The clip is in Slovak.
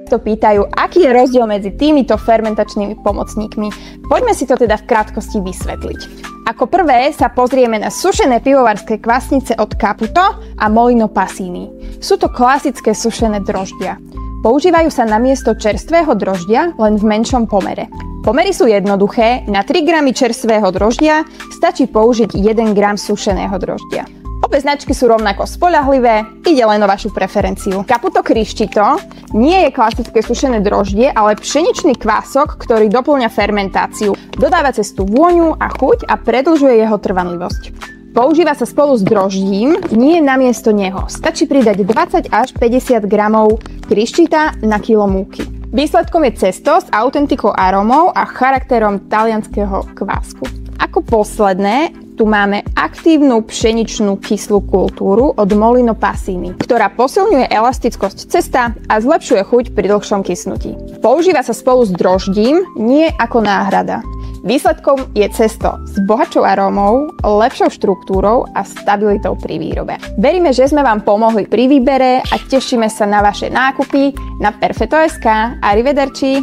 často pýtajú, aký je rozdiel medzi týmito fermentačnými pomocníkmi. Poďme si to teda v krátkosti vysvetliť. Ako prvé sa pozrieme na sušené pivovarské kvasnice od Caputo a Molino Passini. Sú to klasické sušené droždia. Používajú sa namiesto čerstvého droždia len v menšom pomere. Pomery sú jednoduché, na 3 gramy čerstvého droždia stačí použiť 1 gram sušeného droždia. Obe značky sú rovnako spoľahlivé, ide len o vašu preferenciu. Caputo Criscito nie je klasické sušené droždie, ale pšeničný kvások, ktorý doplňa fermentáciu. Dodáva cestu vôňu a chuť a predĺžuje jeho trvanlivosť. Používa sa spolu s droždím, nie namiesto neho. Stačí pridať 20 až 50 gramov Criscita na kilo múky. Výsledkom je cesto s autentikou arómou a charakterom talianskeho kvásku. Ako posledné tu máme aktívnu pšeničnú kyslú kultúru od Molino Passini, ktorá posilňuje elastickosť cesta a zlepšuje chuť pri dlhšom kysnutí. Používa sa spolu s droždím, nie ako náhrada. Výsledkom je cesto s bohatšou arómou, lepšou štruktúrou a stabilitou pri výrobe. Veríme, že sme vám pomohli pri výbere a tešíme sa na vaše nákupy na Perfetto.sk. Arrivederci!